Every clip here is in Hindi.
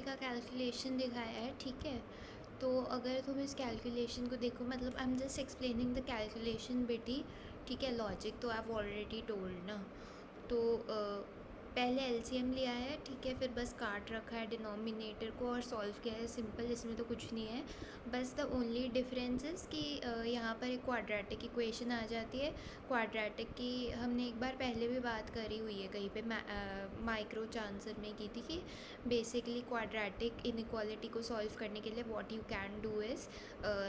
का कैलकुलेशन दिखाया है, ठीक है। तो अगर तुम इस कैलकुलेशन को देखो, मतलब I am just explaining the calculation बेटी, ठीक है। लॉजिक तो आप ऑलरेडी टोल्ड ना। तो पहले एलसीएम लिया है, ठीक है, फिर बस काट रखा है डिनोमिनेटर को और सॉल्व किया है, सिंपल। इसमें तो कुछ नहीं है। बस द ओनली डिफरेंस इज़ कि यहाँ पर एक क्वाड्रेटिक इक्वेशन आ जाती है। क्वाड्रेटिक की हमने एक बार पहले भी बात करी हुई है कहीं पे, माइक्रो चांसर में की थी कि बेसिकली क्वाड्रेटिक इनइक्वालिटी को सॉल्व करने के लिए what you can do is,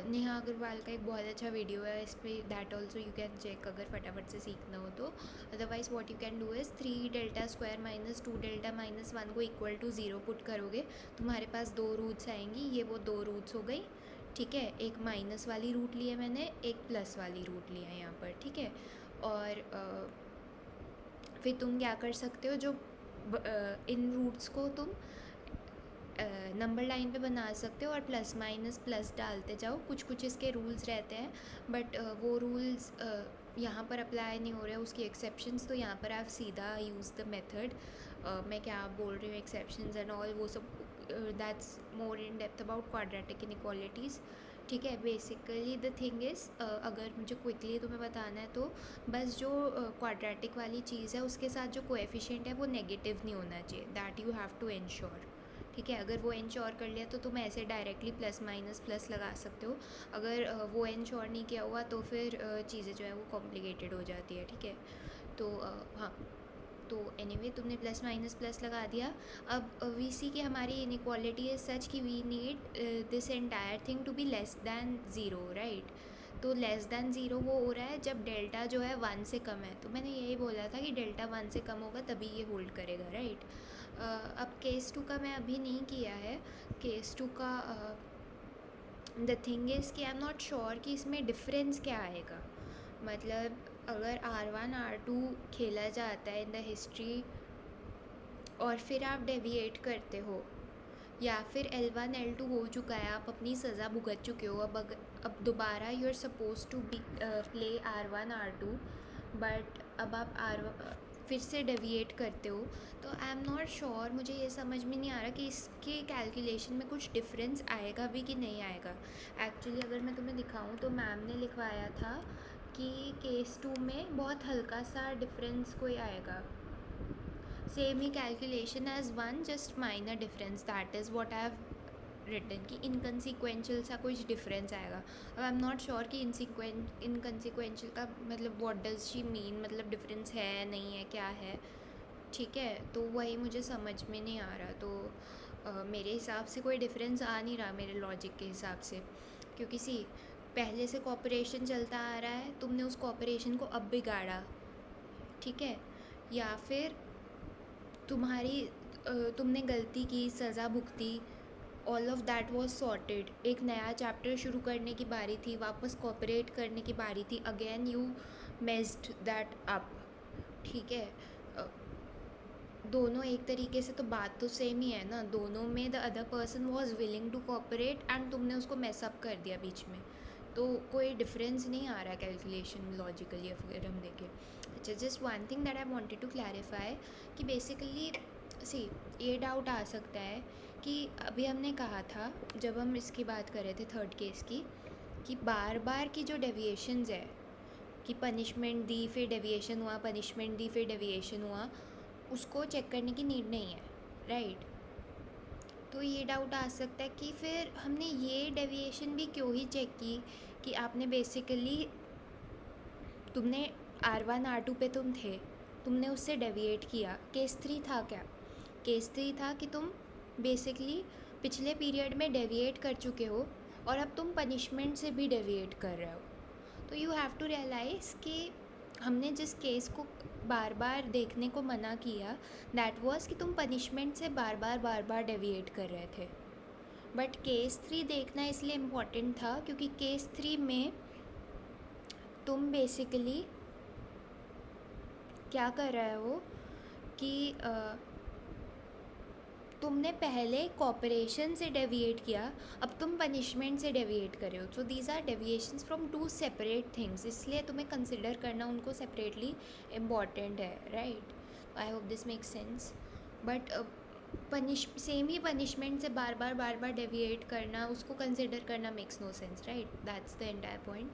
Neha Agarwal का एक बहुत अच्छा वीडियो है इस पर, that also you can check अगर फटाफट से सीखना हो तो। Otherwise what you can do is 3 delta square minus 2 delta minus 1 को इक्वल टू 0 पुट करोगे, तुम्हारे पास दो रूट्स आएंगी। ये वो दो रूट्स हो गई, ठीक है। एक माइनस वाली रूट ली है मैंने, एक प्लस वाली रूट लिया है यहाँ पर, ठीक है। और फिर तुम क्या कर सकते हो, जो इन रूट्स को तुम नंबर लाइन पे बना सकते हो और प्लस माइनस प्लस डालते जाओ। कुछ कुछ इसके रूल्स रहते हैं, बट वो रूल्स यहाँ पर अप्लाई नहीं हो रहे, उसकी एक्सेप्शंस। तो यहाँ पर आप सीधा यूज़ द मेथड। मैं क्या बोल रही हूँ, एक्सेप्शंस एंड ऑल वो सब, that's more in depth about quadratic inequalities, ठीक है। बेसिकली द थिंग इज़, अगर मुझे क्विकली तुम्हें बताना है तो बस जो क्वाड्रेटिक वाली चीज़ है उसके साथ जो कोएफिशिएंट है वो नेगेटिव नहीं होना चाहिए, that you have to ensure, ठीक है। अगर वो इंश्योर कर लिया तो तुम ऐसे डायरेक्टली प्लस माइनस प्लस लगा सकते हो। अगर वो इंश्योर नहीं किया हुआ तो फिर चीज़ें जो है वो कॉम्प्लिकेटेड हो जाती है, ठीक है। तो हाँ, तो एनीवे तुमने प्लस माइनस प्लस लगा दिया। अब वी सी की हमारी इनइक्वालिटी इज सच कि we need this entire thing to be less than zero, right. तो लेस दैन ज़ीरो वो हो रहा है जब डेल्टा जो है 1 से कम है। तो मैंने यही बोला था कि डेल्टा 1 से कम होगा तभी ये होल्ड करेगा, राइट। अब केस 2 का मैं अभी नहीं किया है। केस 2 का द थिंग इज़ कि आई एम नॉट श्योर कि इसमें डिफरेंस क्या आएगा। मतलब अगर R1 R2 खेला जाता है इन द हिस्ट्री और फिर आप डेविएट करते हो, या फिर L1 L2 हो चुका है, आप अपनी सज़ा भुगत चुके हो, अब दोबारा you are supposed to be play R1 R2, but अब आप फिर से डेविएट करते हो। तो आई एम नॉट श्योर, मुझे ये समझ में नहीं आ रहा कि इसके कैलकुलेशन में कुछ डिफरेंस आएगा भी कि नहीं आएगा। एक्चुअली अगर मैं तुम्हें दिखाऊं तो मैम ने लिखवाया था कि केस 2 में बहुत हल्का सा डिफरेंस कोई आएगा, सेम ही calculation as 1, just minor difference, that is what I have written कि इनकन्सिक्वेंशियल सा कुछ डिफरेंस आएगा। अब आई एम नॉट श्योर कि इनकन्सिक्वेंशियल का मतलब व्हाट डज शी मीन, मतलब डिफरेंस है नहीं है क्या है, ठीक है। तो वही मुझे समझ में नहीं आ रहा। तो मेरे हिसाब से कोई डिफरेंस आ नहीं रहा मेरे लॉजिक के हिसाब से, क्योंकि सी पहले से कॉपरेशन चलता आ रहा है, तुमने उस कॉपरेशन को अब बिगाड़ा, ठीक है। या फिर तुमने गलती की, सज़ा भुगती, all of that was sorted. एक नया चैप्टर शुरू करने की बारी थी, वापस कॉपरेट करने की बारी थी, again you messed that up, ठीक है। दोनों एक तरीके से तो बात तो सेम ही है ना, दोनों में the other person was willing to cooperate and तुमने उसको मैसअप कर दिया बीच में। तो कोई डिफरेंस नहीं आ रहा कैलकुलेशन लॉजिकली अगर हम देखें। अच्छा, just one thing that I wanted to clarify कि बेसिकली सी ये डाउट आ सकता है कि अभी हमने कहा था जब हम इसकी बात कर रहे थे थर्ड केस की, कि बार बार की जो डेविएशंस है कि पनिशमेंट दी फिर डेविएशन हुआ, पनिशमेंट दी फिर डेविएशन हुआ, उसको चेक करने की नीड नहीं है, राइट। तो ये डाउट आ सकता है कि फिर हमने ये डेविएशन भी क्यों ही चेक की, कि आपने बेसिकली तुमने R1 R2 पे तुम थे, तुमने उससे डेविएट किया। केस 3 था क्या? केस 3 था कि तुम बेसिकली पिछले पीरियड में डेविएट कर चुके हो और अब तुम पनिशमेंट से भी डेविएट कर रहे हो। तो यू हैव टू रियलाइज़ कि हमने जिस केस को बार बार देखने को मना किया, दैट वाज कि तुम पनिशमेंट से बार बार डेविएट कर रहे थे। बट केस 3 देखना इसलिए इम्पॉर्टेंट था क्योंकि केस 3 में तुम बेसिकली क्या कर रहे हो कि तुमने पहले कॉपरेशन से डेविएट किया, अब तुम पनिशमेंट से डेविएट कर रहे हो। So these are deviations from two separate things, इसलिए तुम्हें कंसिडर करना उनको सेपरेटली इम्पॉर्टेंट है, right. I hope this makes sense. But punish same ही पनिशमेंट से बार बार डेविएट करना, उसको कंसिडर करना makes no sense, right? That's the entire point.